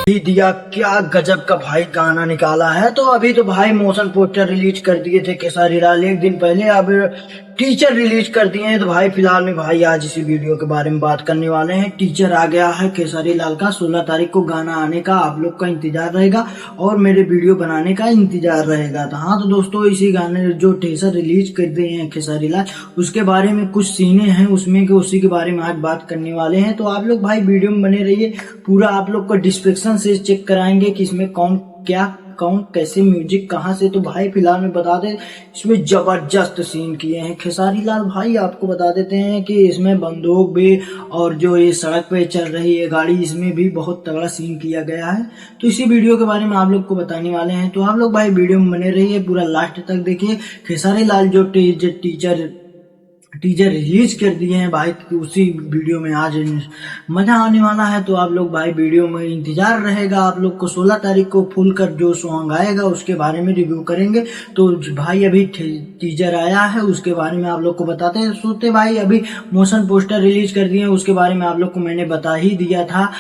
ही दिया, क्या गजब का भाई गाना निकाला है। तो अभी तो भाई मोशन पोस्टर रिलीज कर दिए थे खेसारी लाल एक दिन पहले, अब टीचर रिलीज कर दिए हैं। तो भाई फिलहाल में भाई आज इसी वीडियो के बारे में बात करने वाले हैं। टीचर आ गया है खेसारी लाल का, 16 तारीख को गाना आने का आप लोग का इंतजार रहेगा और मेरे वीडियो बनाने का इंतजार रहेगा। तो हाँ, तो दोस्तों इसी गाने जो टीजर रिलीज कर दिए हैं खेसारी लाल, उसके बारे में कुछ सीने हैं उसमें के, उसी के बारे में आज बात करने वाले हैं। तो आप लोग भाई वीडियो में बने रहिए, पूरा आप लोग को डिस्क्रिप्शन से चेक कराएंगे कि इसमें कौन क्या कौन कैसे म्यूजिक कहाँ से। तो भाई फिलहाल में बता दे, इसमें जबरदस्त सीन किए हैं खेसारी लाल भाई। आपको बता देते हैं कि इसमें बंदूक भी और जो ये सड़क पे चल रही है गाड़ी, इसमें भी बहुत तगड़ा सीन किया गया है। तो इसी वीडियो के बारे में आप लोग को बताने वाले हैं। तो आप लोग भाई वीडियो में बने रहिए, पूरा लास्ट तक देखिए। खेसारी लाल जो टीजर रिलीज कर दिए हैं भाई, उसी वीडियो में आज मजा आने वाला है। तो आप लोग भाई वीडियो में इंतजार रहेगा आप लोग को। 16 तारीख को फुल कर जो सॉन्ग आएगा उसके बारे में रिव्यू करेंगे। तो भाई अभी टीजर आया है उसके बारे में आप लोग को बताते हैं। सोते भाई अभी मोशन पोस्टर रिलीज कर दिए, उसके बारे में आप लोग को मैंने बता ही दिया था,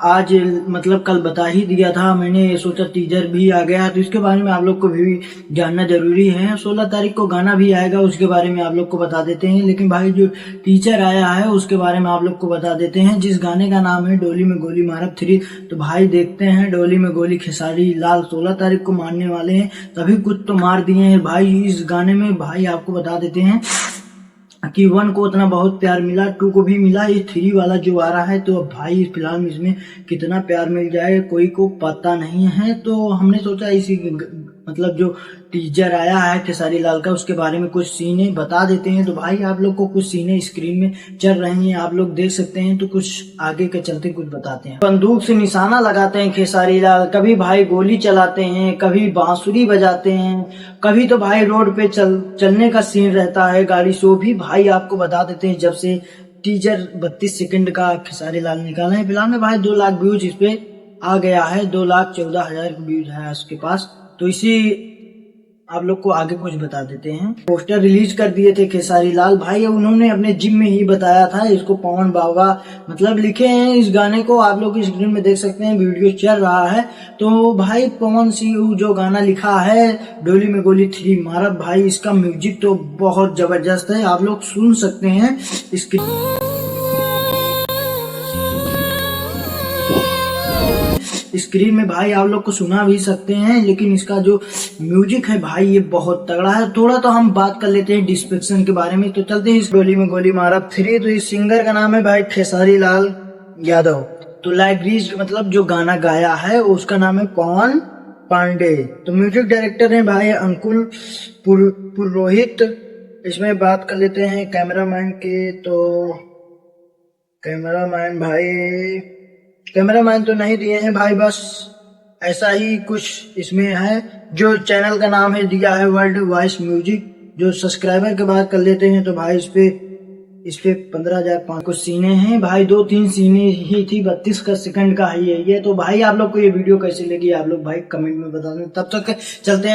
आज मतलब कल बता ही दिया था मैंने। सोचा टीजर भी आ गया तो इसके बारे में आप लोग को भी जानना जरूरी है। 16 तारीख को गाना भी आएगा, उसके बारे में आप लोग को बता देते हैं। लेकिन भाई जो टीचर आया है उसके बारे में आप लोग को बता देते हैं, जिस गाने का नाम है डोली में गोली मारब 3। तो भाई देखते हैं डोली में गोली खेसारी लाल 16 तारीख को मारने वाले हैं। तभी कुछ तो मार दिए हैं भाई इस गाने में। भाई आपको बता देते हैं कि 1 को उतना बहुत प्यार मिला, 2 को भी मिला, ये 3 वाला जो आ रहा है तो अब भाई फिलहाल में इसमें कितना प्यार मिल जाएगा कोई को पता नहीं है। तो हमने सोचा इसी मतलब जो टीजर आया है खेसारी लाल का उसके बारे में कुछ सीने बता देते हैं। तो भाई आप लोग को कुछ सीने स्क्रीन में चल रही हैं, आप लोग देख सकते हैं। तो कुछ आगे के चलते कुछ बताते हैं। बंदूक से निशाना लगाते हैं खेसारी लाल, कभी भाई गोली चलाते हैं, कभी बांसुरी बजाते हैं, कभी तो भाई रोड पे चलने का सीन रहता है गाड़ी से। वो भी भाई आपको बता देते हैं, जब से टीजर 32 सेकंड का खेसारी लाल निकाला है, फिलहाल में भाई 2 लाख व्यूज इस पे आ गया है, 2,14,000 व्यूज है उसके पास। तो इसी आप लोग को आगे कुछ बता देते हैं। पोस्टर रिलीज कर दिए थे खेसारी लाल भाई, उन्होंने अपने जिम में ही बताया था। इसको पवन बाबा मतलब लिखे हैं इस गाने को, आप लोग स्क्रीन में देख सकते हैं, वीडियो चल रहा है। तो भाई पवन सिंह जो गाना लिखा है डोली में गोली 3 मारब, भाई इसका म्यूजिक तो बहुत जबरदस्त है, आप लोग सुन सकते हैं। इसकी स्क्रीन में भाई आप लोग को सुना भी सकते हैं, लेकिन इसका जो म्यूजिक है भाई ये बहुत तगड़ा है। थोड़ा तो हम बात कर लेते हैं डिस्क्रिप्शन के बारे में। तो चलते हैं इस डोली में गोली मारब 3। तो इस सिंगर का नाम है भाई खेसारी लाल यादव। तो लाइब्रेरी मतलब जो गाना गाया है उसका नाम है पवन पांडे। तो म्यूजिक डायरेक्टर है भाई अंकुल पुरोहित। इसमें बात कर लेते हैं कैमरामैन के। तो कैमरामैन तो नहीं दिए हैं भाई, बस ऐसा ही कुछ इसमें है। जो चैनल का नाम है दिया है वर्ल्ड वॉइस म्यूजिक। जो सब्सक्राइबर के बात कर लेते हैं तो भाई इस पे 15,500 कुछ सीने हैं भाई, 2-3 सीने ही थी, 32 सेकंड का है ये। तो भाई आप लोग को ये वीडियो कैसी लगी आप लोग भाई कमेंट में बता दें। तब तक चलते हैं।